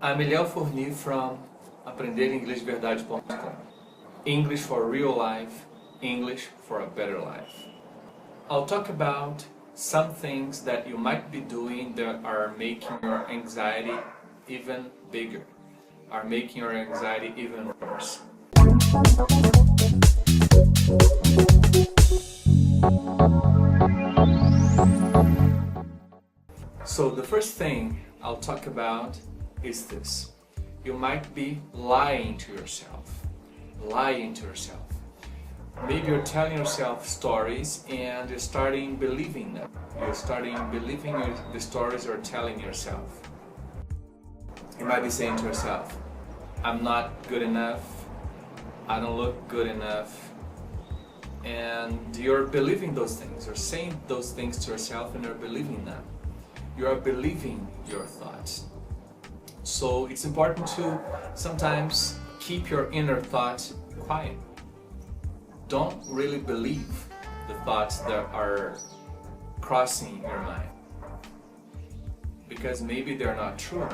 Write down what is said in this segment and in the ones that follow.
I'm Eliel from aprender-inglês-de-verdade.com. English for real life, English for a better life. I'll talk about some things that you might be doing that are making your anxiety even bigger, are making your anxiety even worse. So the first thing I'll talk about is this. You might be lying to yourself. Maybe you're telling yourself stories and you're starting believing them. You're starting believing the stories you're telling yourself. You might be saying to yourself, I'm not good enough, I don't look good enough, and you're believing those things. You're saying those things to yourself and you're believing them. You are believing your thoughts. So it's important to sometimes keep your inner thoughts quiet. Don't really believe the thoughts that are crossing your mind, because maybe they're not true,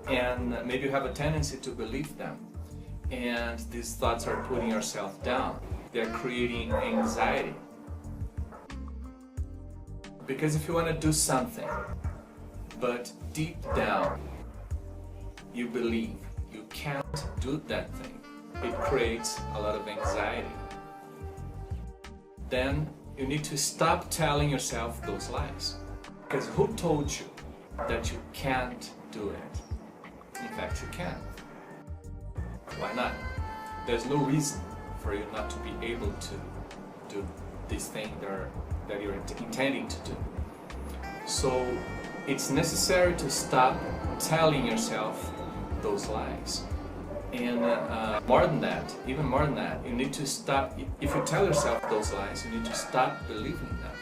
and maybe you have a tendency to believe them, and these thoughts are putting yourself down. They're creating anxiety. Because if you want to do something, but deep down you believe you can't do that thing, it creates a lot of anxiety. Then you need to stop telling yourself those lies. Because who told you that you can't do it? In fact, you can. Why not? There's no reason for you not to be able to do this thing that you're intending to do. So it's necessary to stop telling yourself those lies. And even more than that, you need to stop. If you tell yourself those lies, you need to stop believing them.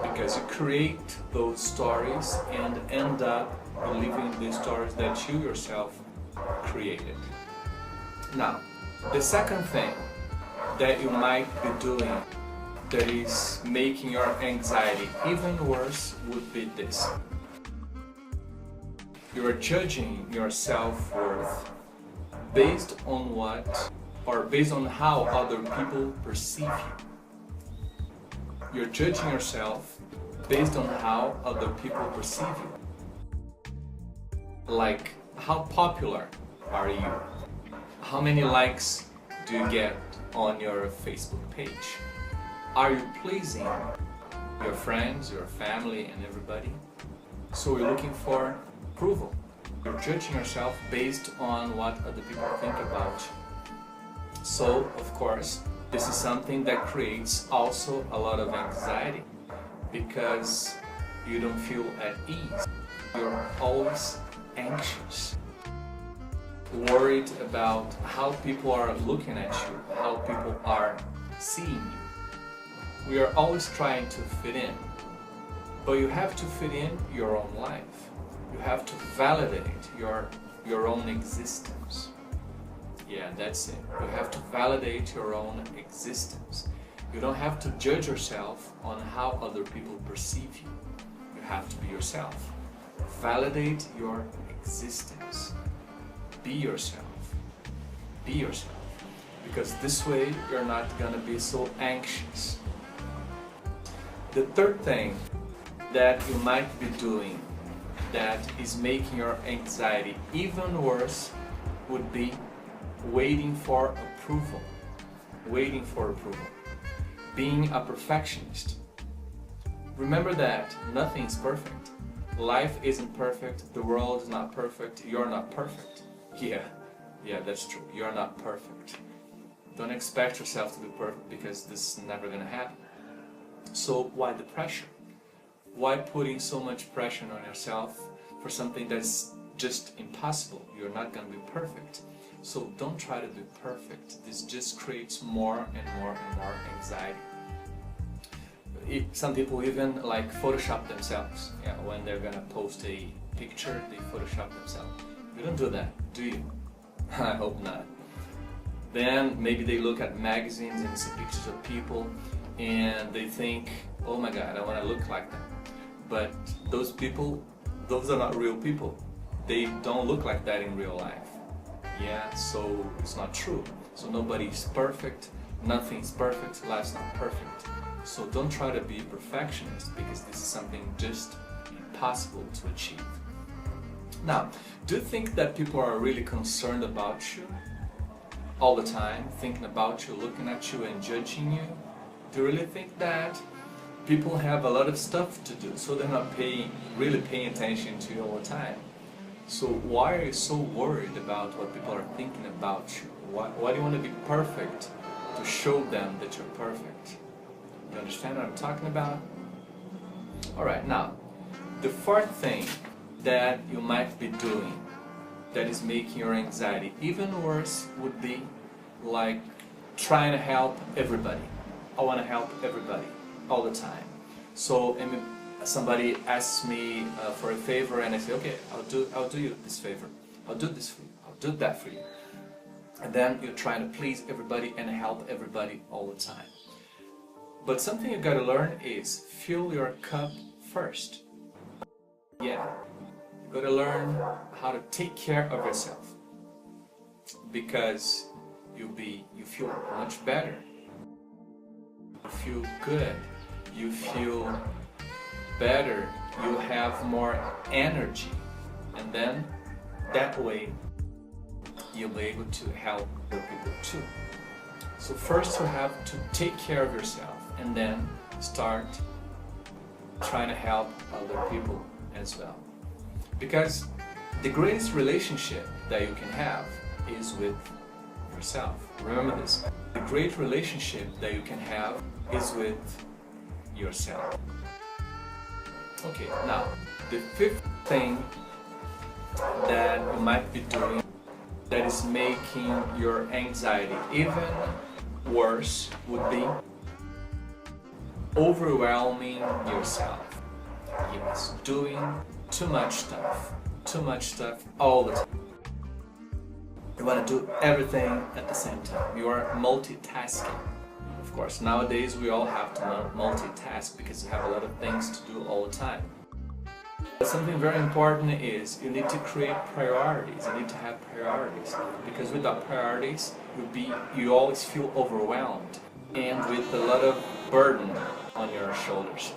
Because you create those stories and end up believing the stories that you yourself created. Now, the second thing that you might be doing that is making your anxiety even worse would be this. You are judging your self-worth based on how other people perceive you. You're judging yourself based on how other people perceive you. Like, how popular are you? How many likes do you get on your Facebook page? Are you pleasing your friends, your family, and everybody? So you're looking for approval. You're judging yourself based on what other people think about you. So, of course, this is something that creates also a lot of anxiety, because you don't feel at ease. You're always anxious, worried about how people are looking at you, how people are seeing you. We are always trying to fit in, but you have to fit in your own life. You have to validate your own existence. Yeah, that's it. You have to validate your own existence. You don't have to judge yourself on how other people perceive you. You have to be yourself. Validate your existence. Be yourself. Be yourself. Because this way you're not gonna be so anxious. The third thing that you might be doing that is making your anxiety even worse would be waiting for approval. Waiting for approval. Being a perfectionist. Remember that nothing is perfect. Life isn't perfect, the world is not perfect, you're not perfect. Yeah, that's true. You're not perfect. Don't expect yourself to be perfect, because this is never gonna happen. So why the pressure? Why putting so much pressure on yourself for something that's just impossible? You're not going to be perfect. So don't try to be perfect. This just creates more and more and more anxiety. Some people even like Photoshop themselves. Yeah, when they're going to post a picture, they Photoshop themselves. You don't do that, do you? I hope not. Then maybe they look at magazines and see pictures of people and they think, oh my God, I want to look like them. But those people, those are not real people. they don't look like that in real life. Yeah, so it's not true. So nobody is perfect, nothing is perfect, life's not perfect. So don't try to be a perfectionist, because this is something just impossible to achieve. Now, do you think that people are really concerned about you all the time, thinking about you, looking at you and judging you? Do you really think that? People have a lot of stuff to do, so they're not really paying attention to you all the time. So why are you so worried about what people are thinking about you? Why do you want to be perfect to show them that you're perfect? You understand what I'm talking about? Alright, now, the fourth thing that you might be doing that is making your anxiety even worse would be like trying to help everybody. I want to help everybody all the time. So somebody asks me for a favor, and I say, okay, I'll do you this favor. I'll do this for you. I'll do that for you. And then you're trying to please everybody and help everybody all the time. But something you gotta learn is fill your cup first. Yeah, you gotta learn how to take care of yourself, because you feel much better. You feel good. You feel better. You have more energy, and then that way you'll be able to help other people too. So first you have to take care of yourself, and then start trying to help other people as well. Because the greatest relationship that you can have is with yourself. Remember this. The great relationship that you can have is with yourself. Okay, now the fifth thing that you might be doing that is making your anxiety even worse would be overwhelming yourself. Yes, doing too much stuff all the time. You want to do everything at the same time. You are multitasking. Of course, nowadays we all have to multitask because you have a lot of things to do all the time. But something very important is you need to create priorities. You need to have priorities, because without priorities, you always feel overwhelmed and with a lot of burden on your shoulders.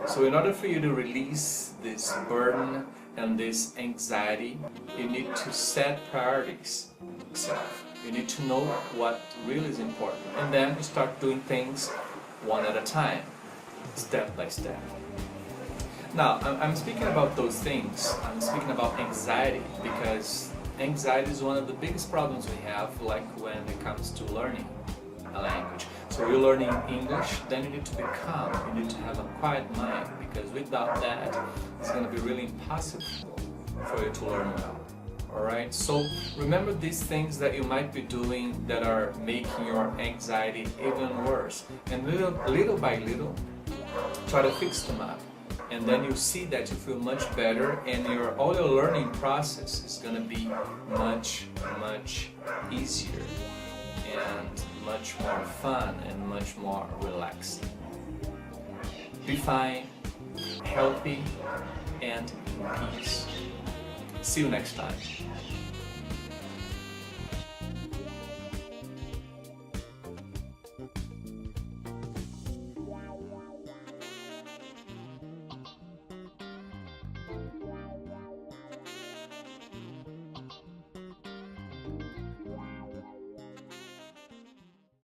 So in order for you to release this burden and this anxiety, you need to set priorities yourself. You need to know what really is important, and then you start doing things one at a time, step by step. Now, I'm speaking about those things. I'm speaking about anxiety, because anxiety is one of the biggest problems we have, like when it comes to learning a language. So you're learning English, then you need to be calm. You need to have a quiet mind, because without that, it's going to be really impossible for you to learn well. Alright, so remember these things that you might be doing that are making your anxiety even worse, and little by little try to fix them up, and then you see that you feel much better, and all your learning process is going to be much easier and much more fun and much more relaxing. Be fine, healthy, and in peace. See you next time.